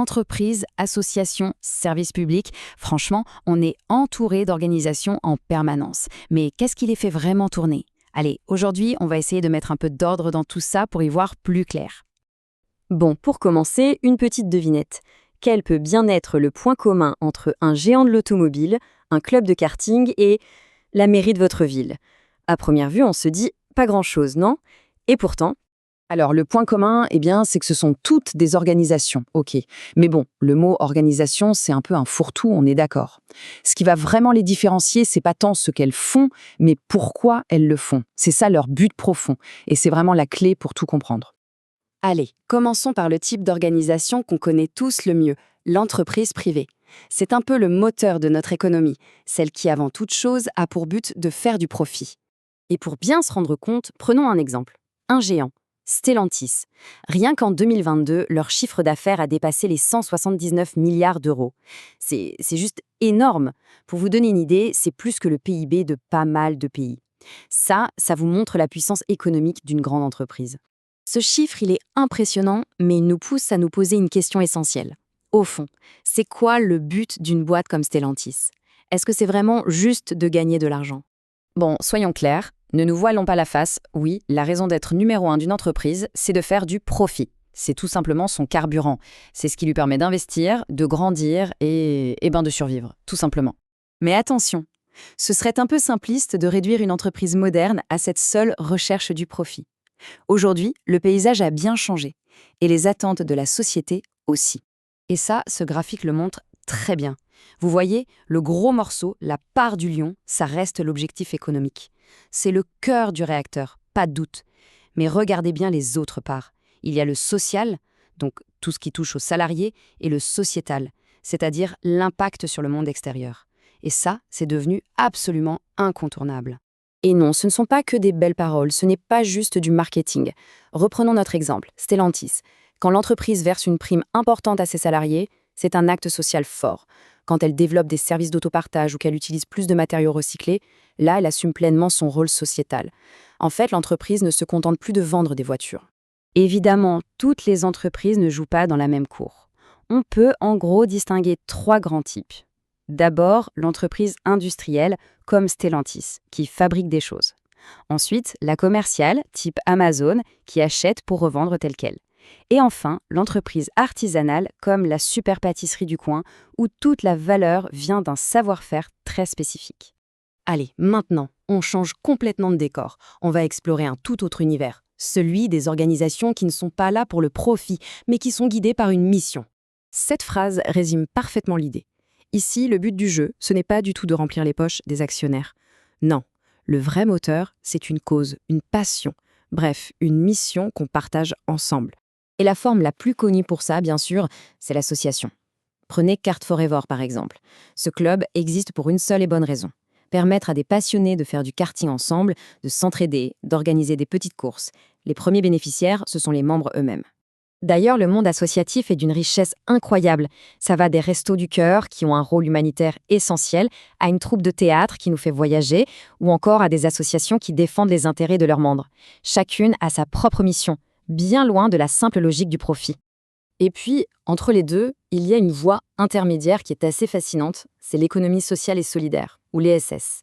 entreprises, associations, services publics. Franchement, on est entouré d'organisations en permanence. Mais qu'est-ce qui les fait vraiment tourner? Allez, aujourd'hui, on va essayer de mettre un peu d'ordre dans tout ça pour y voir plus clair. Bon, pour commencer, une petite devinette. Quel peut bien être le point commun entre un géant de l'automobile, un club de karting et la mairie de votre ville? À première vue, on se dit pas grand-chose, non? Et pourtant, Alors, le point commun, c'est que ce sont toutes des organisations, ok. Mais bon, le mot organisation, c'est un peu un fourre-tout, on est d'accord. Ce qui va vraiment les différencier, c'est pas tant ce qu'elles font, mais pourquoi elles le font. C'est ça leur but profond, et c'est vraiment la clé pour tout comprendre. Allez, commençons par le type d'organisation qu'on connaît tous le mieux, l'entreprise privée. C'est un peu le moteur de notre économie, celle qui, avant toute chose, a pour but de faire du profit. et pour bien se rendre compte, prenons un exemple. Un géant, Stellantis. Rien qu'en 2022, leur chiffre d'affaires a dépassé les 179 milliards d'euros. C'est juste énorme. Pour vous donner une idée, c'est plus que le PIB de pas mal de pays. Ça vous montre la puissance économique d'une grande entreprise. Ce chiffre, il est impressionnant, mais il nous pousse à nous poser une question essentielle. Au fond, c'est quoi le but d'une boîte comme Stellantis? Est-ce que c'est vraiment juste de gagner de l'argent? Bon, soyons clairs, ne nous voilons pas la face. Oui, la raison d'être numéro un d'une entreprise, c'est de faire du profit. C'est tout simplement son carburant. C'est ce qui lui permet d'investir, de grandir et de survivre, tout simplement. Mais attention, ce serait un peu simpliste de réduire une entreprise moderne à cette seule recherche du profit. Aujourd'hui, le paysage a bien changé, et les attentes de la société aussi. Et ça, ce graphique le montre très bien. Vous voyez, le gros morceau, la part du lion, ça reste l'objectif économique. C'est le cœur du réacteur, pas de doute. Mais regardez bien les autres parts. Il y a le social, donc tout ce qui touche aux salariés, et le sociétal, c'est-à-dire l'impact sur le monde extérieur. Et ça, c'est devenu absolument incontournable. Et non, ce ne sont pas que des belles paroles, ce n'est pas juste du marketing. Reprenons notre exemple, Stellantis. Quand l'entreprise verse une prime importante à ses salariés, c'est un acte social fort. Quand elle développe des services d'autopartage ou qu'elle utilise plus de matériaux recyclés, là, elle assume pleinement son rôle sociétal. En fait, l'entreprise ne se contente plus de vendre des voitures. Évidemment, toutes les entreprises ne jouent pas dans la même cour. On peut en gros distinguer 3 grands types. D'abord, l'entreprise industrielle, comme Stellantis, qui fabrique des choses. Ensuite, la commerciale, type Amazon, qui achète pour revendre telle quelle. Et enfin, l'entreprise artisanale, comme la super pâtisserie du coin, où toute la valeur vient d'un savoir-faire très spécifique. Allez, maintenant, on change complètement de décor. On va explorer un tout autre univers, celui des organisations qui ne sont pas là pour le profit, mais qui sont guidées par une mission. Cette phrase résume parfaitement l'idée. Ici, le but du jeu, ce n'est pas du tout de remplir les poches des actionnaires. Non, le vrai moteur, c'est une cause, une passion, bref, une mission qu'on partage ensemble. Et la forme la plus connue pour ça, bien sûr, c'est l'association. Prenez Cart Forever, par exemple. Ce club existe pour une seule et bonne raison. Permettre à des passionnés de faire du karting ensemble, de s'entraider, d'organiser des petites courses. Les premiers bénéficiaires, ce sont les membres eux-mêmes. D'ailleurs, le monde associatif est d'une richesse incroyable. Ça va des restos du cœur, qui ont un rôle humanitaire essentiel, à une troupe de théâtre qui nous fait voyager, ou encore à des associations qui défendent les intérêts de leurs membres. Chacune a sa propre mission, bien loin de la simple logique du profit. Et puis, entre les deux, il y a une voie intermédiaire qui est assez fascinante, c'est l'économie sociale et solidaire, ou l'ESS.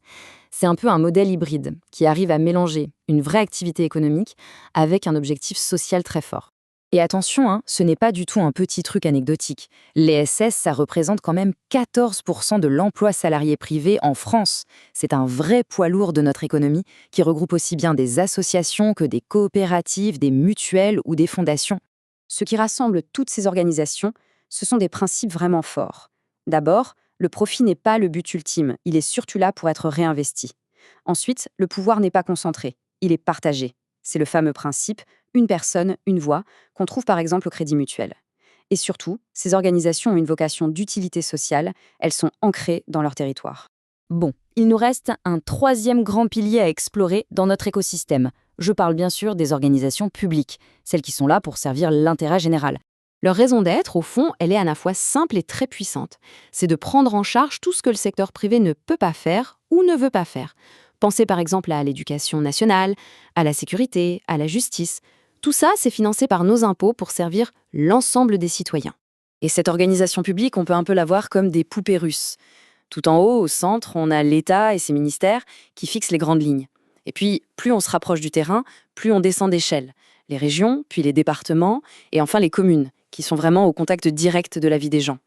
C'est un peu un modèle hybride qui arrive à mélanger une vraie activité économique avec un objectif social très fort. Et attention, ce n'est pas du tout un petit truc anecdotique. L'ESS, ça représente quand même 14% de l'emploi salarié privé en France. C'est un vrai poids lourd de notre économie qui regroupe aussi bien des associations que des coopératives, des mutuelles ou des fondations. Ce qui rassemble toutes ces organisations, ce sont des principes vraiment forts. D'abord, le profit n'est pas le but ultime, il est surtout là pour être réinvesti. Ensuite, le pouvoir n'est pas concentré, il est partagé. C'est le fameux principe « une personne, une voix » qu'on trouve par exemple au Crédit Mutuel. Et surtout, ces organisations ont une vocation d'utilité sociale, elles sont ancrées dans leur territoire. Bon, il nous reste un troisième grand pilier à explorer dans notre écosystème. Je parle bien sûr des organisations publiques, celles qui sont là pour servir l'intérêt général. Leur raison d'être, au fond, elle est à la fois simple et très puissante. C'est de prendre en charge tout ce que le secteur privé ne peut pas faire ou ne veut pas faire. Pensez par exemple à l'éducation nationale, à la sécurité, à la justice. Tout ça, c'est financé par nos impôts pour servir l'ensemble des citoyens. Et cette organisation publique, on peut un peu la voir comme des poupées russes. Tout en haut, au centre, on a l'État et ses ministères qui fixent les grandes lignes. Et puis, plus on se rapproche du terrain, plus on descend d'échelle. Les régions, puis les départements, et enfin les communes, qui sont vraiment au contact direct de la vie des gens.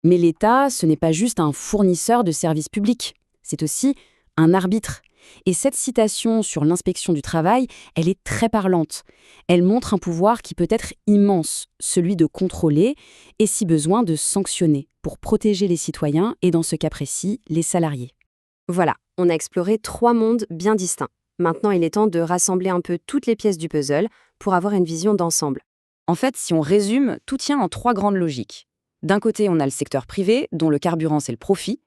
Mais l'État, ce n'est pas juste un fournisseur de services publics, c'est aussi un arbitre. Et cette citation sur l'inspection du travail, elle est très parlante. Elle montre un pouvoir qui peut être immense, celui de contrôler et, si besoin, de sanctionner pour protéger les citoyens et, dans ce cas précis, les salariés. Voilà, on a exploré 3 mondes bien distincts. Maintenant, il est temps de rassembler un peu toutes les pièces du puzzle pour avoir une vision d'ensemble. En fait, si on résume, tout tient en 3 grandes logiques. D'un côté, on a le secteur privé, dont le carburant, c'est le profit.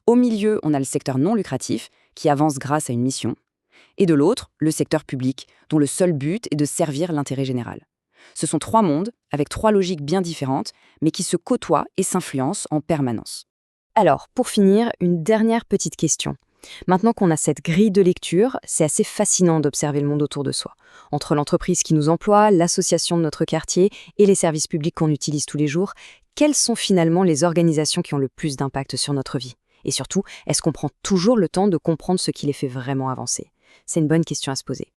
Au milieu, on a le secteur non lucratif, qui avance grâce à une mission. Et de l'autre, le secteur public, dont le seul but est de servir l'intérêt général. Ce sont 3 mondes, avec 3 logiques bien différentes, mais qui se côtoient et s'influencent en permanence. Alors, pour finir, une dernière petite question. Maintenant qu'on a cette grille de lecture, c'est assez fascinant d'observer le monde autour de soi. Entre l'entreprise qui nous emploie, l'association de notre quartier et les services publics qu'on utilise tous les jours, quelles sont finalement les organisations qui ont le plus d'impact sur notre vie? Et surtout, est-ce qu'on prend toujours le temps de comprendre ce qui les fait vraiment avancer? C'est une bonne question à se poser.